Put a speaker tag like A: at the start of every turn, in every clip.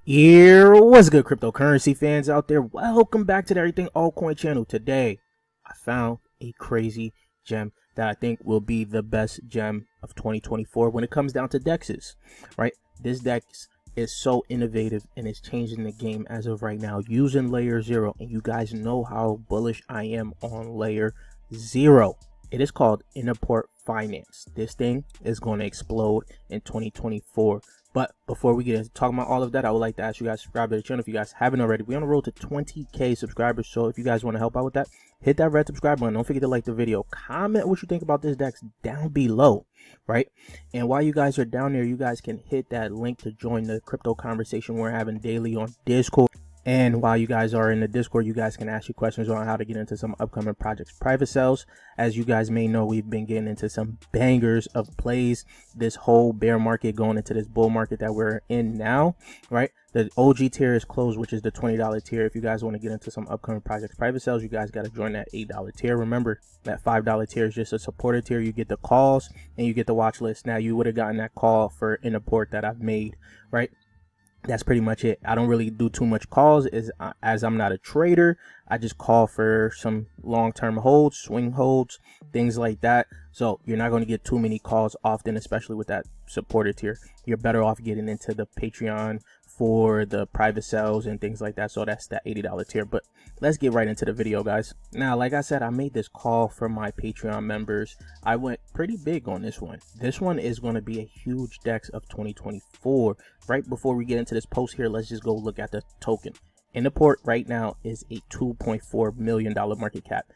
A: Here, what's good, cryptocurrency fans out there? Welcome back to the Everything Altcoin channel. Today, I found a crazy gem that I think will be the best gem of 2024 when it comes down to dexes, right? This dex is so innovative and it's changing the game as of right now using layer 0. And you guys know how bullish I am on layer 0. It is called Interport Finance. This thing is going to explode in 2024. But before we get into talking about all of that, I would like to ask you guys to subscribe to the channel if you guys haven't already. We're on the road to 20K subscribers, so if you guys want to help out with that, hit that red subscribe button. Don't forget to like the video. Comment what you think about this dex down below, right? And while you guys are down there, you guys can hit that link to join the crypto conversation we're having daily on Discord. And while you guys are in the Discord, you guys can ask you questions on how to get into some upcoming projects private sales. As you guys may know, we've been getting into some bangers of plays this whole bear market going into this bull market that we're in now, right? The OG tier is closed, which is the $20 tier. If you guys want to get into some upcoming projects private sales, you guys got to join that $8 tier. Remember, that $5 tier is just a supporter tier. You get the calls and you get the watch list. Now, you would have gotten that call for Interport that I've made, right? That's pretty much it. I don't really do too much calls as I'm not a trader. I just call for some long-term holds, swing holds, things like that. So you're not going to get too many calls often, especially with that supporter tier. You're better off getting into the Patreon for the private sales and things like that. So that's that $80 tier. But let's get right into the video, guys. Now, like I said, I made this call for my Patreon members. I went pretty big on this one. This one is going to be a huge dex of 2024. Right before we get into this post here, let's just go look at the token. Interport right now is a $2.4 million market cap,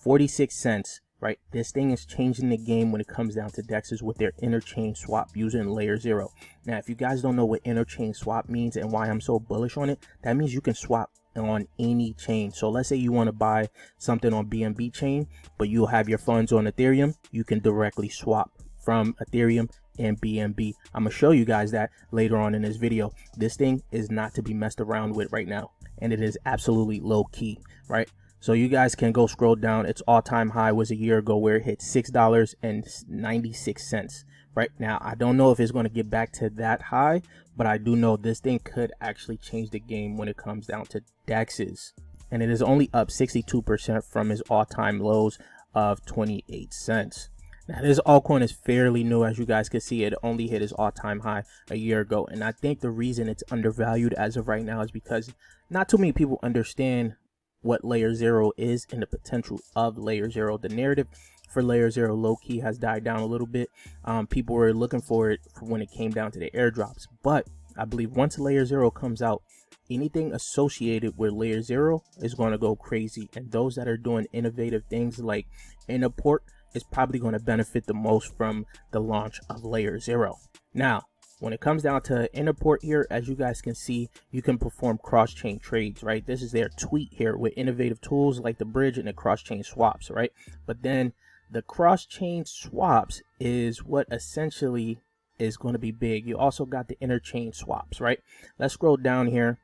A: 46 cents. Right, this thing is changing the game when it comes down to dexes with their interchain swap using layer 0. Now, if you guys don't know what interchain swap means and why I'm so bullish on it, that means you can swap on any chain. So let's say you want to buy something on BNB chain, but you'll have your funds on Ethereum. You can directly swap from Ethereum and BNB. I'm gonna show you guys that later on in this video. This thing is not to be messed around with right now, and it is absolutely low key, right? So you guys can go scroll down. Its all-time high was a year ago where it hit $6.96. Right now, I don't know if it's going to get back to that high, but I do know this thing could actually change the game when it comes down to dexes. And it is only up 62% from its all-time lows of 28 cents. Now, this altcoin is fairly new. As you guys can see, it only hit its all-time high a year ago. And I think the reason it's undervalued as of right now is because not too many people understand what layer 0 is and the potential of layer 0. The narrative for layer 0 low-key has died down a little bit. People were looking for it when it came down to the airdrops, but I believe once layer 0 comes out, anything associated with layer 0 is going to go crazy, and those that are doing innovative things like Interport is probably going to benefit the most from the launch of layer 0. Now, when it comes down to Interport here, as you guys can see, you can perform cross-chain trades, right? This is their tweet here with innovative tools like the bridge and the cross-chain swaps, right? But then the cross-chain swaps is what essentially is going to be big. You also got the interchain swaps, right? Let's scroll down here.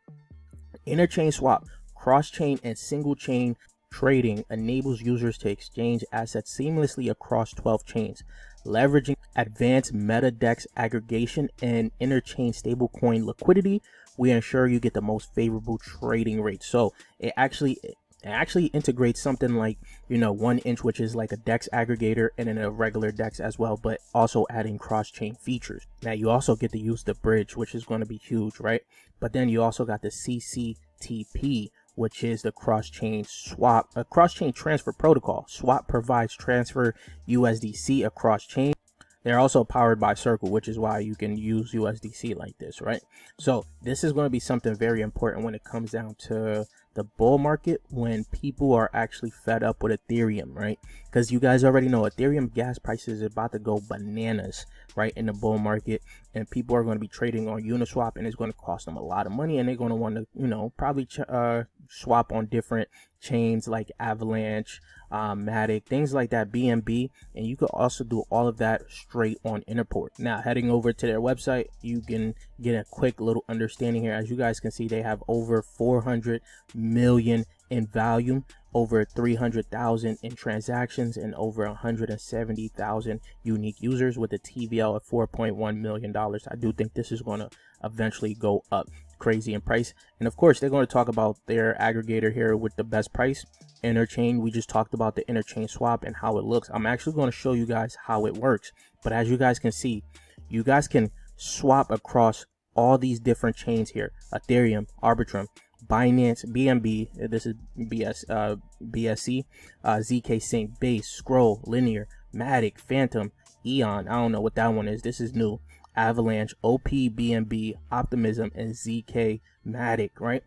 A: Interchain swap, cross-chain and single-chain trading enables users to exchange assets seamlessly across 12 chains, leveraging advanced meta dex aggregation and interchain stablecoin liquidity. We ensure you get the most favorable trading rates. So it actually integrates something like, you know, 1inch, which is like a dex aggregator, and then a regular dex as well, but also adding cross-chain features. Now you also get to use the bridge, which is going to be huge, right? But then you also got the CCTP, which is the cross-chain swap, a cross-chain transfer protocol. Swap provides transfer USDC across chain. They're also powered by Circle, which is why you can use USDC like this, right? So this is going to be something very important when it comes down to the bull market, when people are actually fed up with Ethereum, right? Because you guys already know Ethereum gas prices are about to go bananas, right, in the bull market, and people are going to be trading on Uniswap, and it's going to cost them a lot of money, and they're going to want to, you know, probably swap on different chains like Avalanche, Matic, things like that, BNB, and you could also do all of that straight on Interport. Now, heading over to their website, you can get a quick little understanding here. As you guys can see, they have over 400 million in volume, over 300,000 in transactions, and over 170,000 unique users with a TVL of $4.1 million. I do think this is going to eventually go up crazy in price. And of course, they're going to talk about their aggregator here with the best price. Interchain, we just talked about the interchain swap and how it looks. I'm actually going to show you guys how it works. But as you guys can see, you guys can swap across all these different chains here: Ethereum, Arbitrum, Binance, BNB, this is BSC, ZK Sync, Base, Scroll, Linear, Matic, Phantom, Eon, I don't know what that one is, this is new, Avalanche, OP, BNB, Optimism, and ZK Matic, right?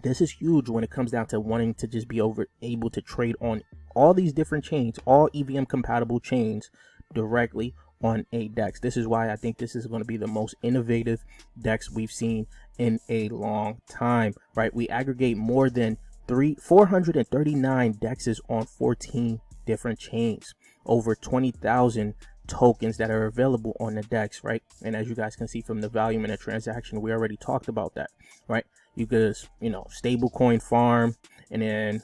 A: This is huge when it comes down to wanting to just be able to trade on all these different chains, all EVM compatible chains directly on a DEX. This is why I think this is going to be the most innovative DEX we've seen in a long time, right? We aggregate more than 439 DEXs on 14 different chains, over 20,000 tokens that are available on the DEX, right? And as you guys can see from the volume in the transaction, we already talked about that, right? You could, stablecoin farm, and then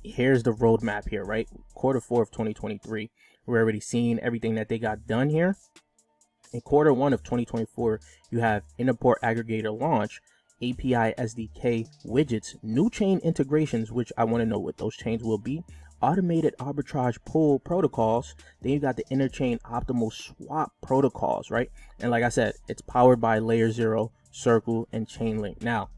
A: here's the roadmap here, right? Q4 of 2023. We're already seeing everything that they got done here. In Q1 of 2024, you have Interport aggregator launch, API SDK widgets, new chain integrations, which I want to know what those chains will be, automated arbitrage pool protocols. Then you got the interchain optimal swap protocols, right? And like I said, it's powered by Layer 0, Circle, and Chainlink. Now,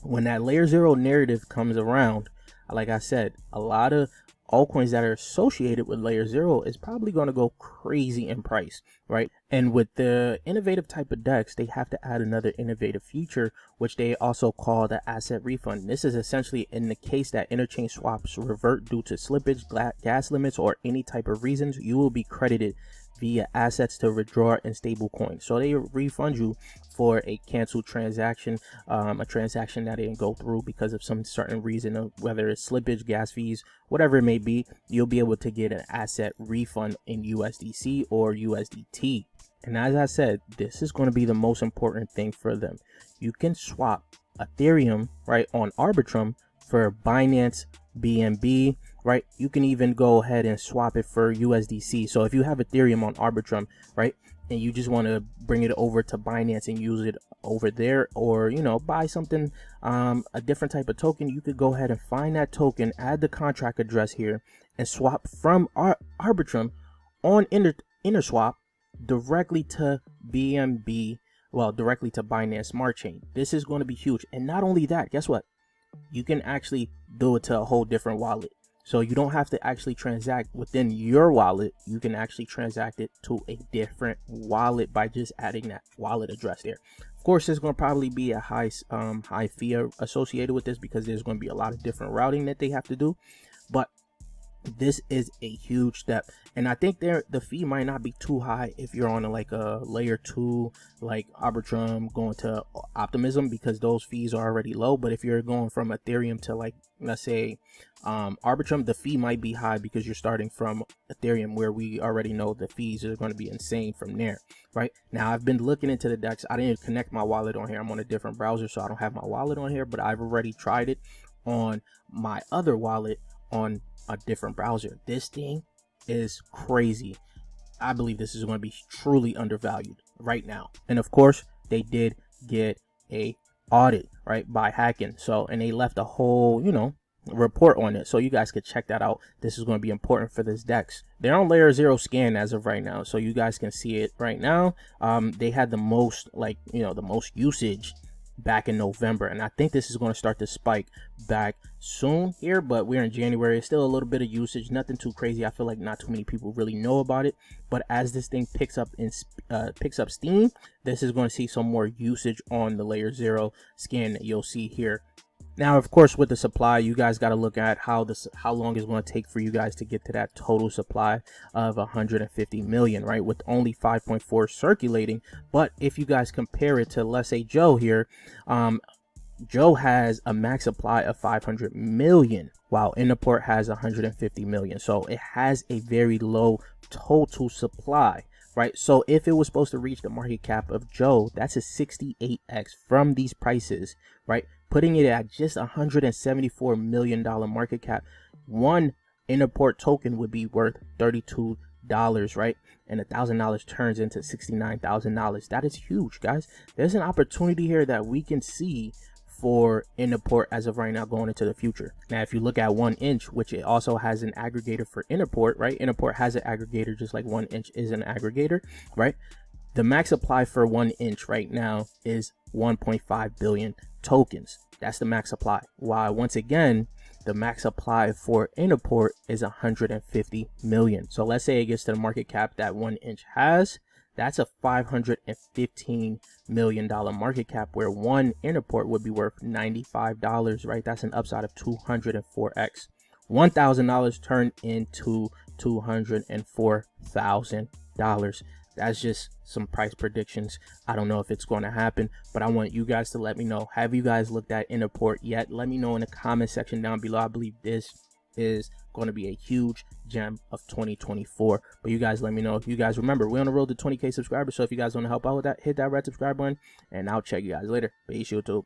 A: when that Layer 0 narrative comes around, like I said, a lot of altcoins that are associated with Layer 0 is probably going to go crazy in price, right? And with the innovative type of DEX, they have to add another innovative feature, which they also call the asset refund. This is essentially in the case that interchain swaps revert due to slippage, gas limits, or any type of reasons, you will be credited via assets to withdraw in stablecoin. So they refund you for a canceled transaction, a transaction that didn't go through because of some certain reason, whether it's slippage, gas fees, whatever it may be. You'll be able to get an asset refund in USDC or USDT. And as I said, this is going to be the most important thing for them. You can swap Ethereum, right, on Arbitrum for Binance, BNB, right? You can even go ahead and swap it for USDC. So if you have Ethereum on Arbitrum, right, and you just want to bring it over to Binance and use it over there, or buy something, a different type of token, you could go ahead and find that token, add the contract address here, and swap from Arbitrum on Interswap directly to BNB, well, directly to Binance Smart Chain. This is going to be huge. And not only that, guess what? You can actually do it to a whole different wallet. So you don't have to actually transact within your wallet. You can actually transact it to a different wallet by just adding that wallet address there. Of course, there's going to probably be a high fee associated with this because there's going to be a lot of different routing that they have to do. But this is a huge step, and I think the fee might not be too high if you're on a layer 2 like Arbitrum going to Optimism, because those fees are already low. But if you're going from Ethereum to, like, let's say Arbitrum, the fee might be high because you're starting from Ethereum, where we already know the fees are going to be insane from there. Right now, I've been looking into the DEX. I didn't connect my wallet on here. I'm on a different browser, so I don't have my wallet on here, but I've already tried it on my other wallet on a different browser. This thing is crazy. I believe this is going to be truly undervalued right now. And of course, they did get a audit, right, by hacking. So, and they left a whole, report on it. So you guys could check that out. This is going to be important for this DEX. They're on Layer 0 scan as of right now, so you guys can see it right now. They had the most, the most usage back in November, and I think this is going to start to spike back soon here, but we're in January. It's still a little bit of usage, nothing too crazy. I feel like not too many people really know about it, but as this thing picks up steam, this is going to see some more usage on the Layer 0 scan that you'll see here. Now, of course, with the supply, you guys got to look at how long it's going to take for you guys to get to that total supply of 150 million, right? With only 5.4 circulating. But if you guys compare it to, let's say, Joe here, Joe has a max supply of 500 million, while Interport has 150 million. So it has a very low total supply, right? So if it was supposed to reach the market cap of Joe, that's a 68x from these prices, right? putting it at just $174 million market cap. One Interport token would be worth $32, right? And $1,000 turns into $69,000. That is huge, guys. There's an opportunity here that we can see for Interport as of right now going into the future. Now, if you look at 1inch, which it also has an aggregator for Interport, right? Interport has an aggregator just like 1inch is an aggregator, right? The max supply for 1inch right now is 1.5 billion tokens. That's the max supply. While once again, the max supply for Interport is 150 million. So let's say it gets to the market cap that 1inch has. That's a $515 million market cap, where one Interport would be worth $95, right? That's an upside of 204x. $1,000 turned into $204,000. That's just some price predictions. I don't know if it's going to happen, but I want you guys to let me know. Have you guys looked at Interport yet? Let me know in the comment section down below. I believe this is going to be a huge gem of 2024. But you guys let me know. You guys remember, we're on the road to 20K subscribers. So if you guys want to help out with that, hit that red subscribe button, and I'll check you guys later. Peace, YouTube.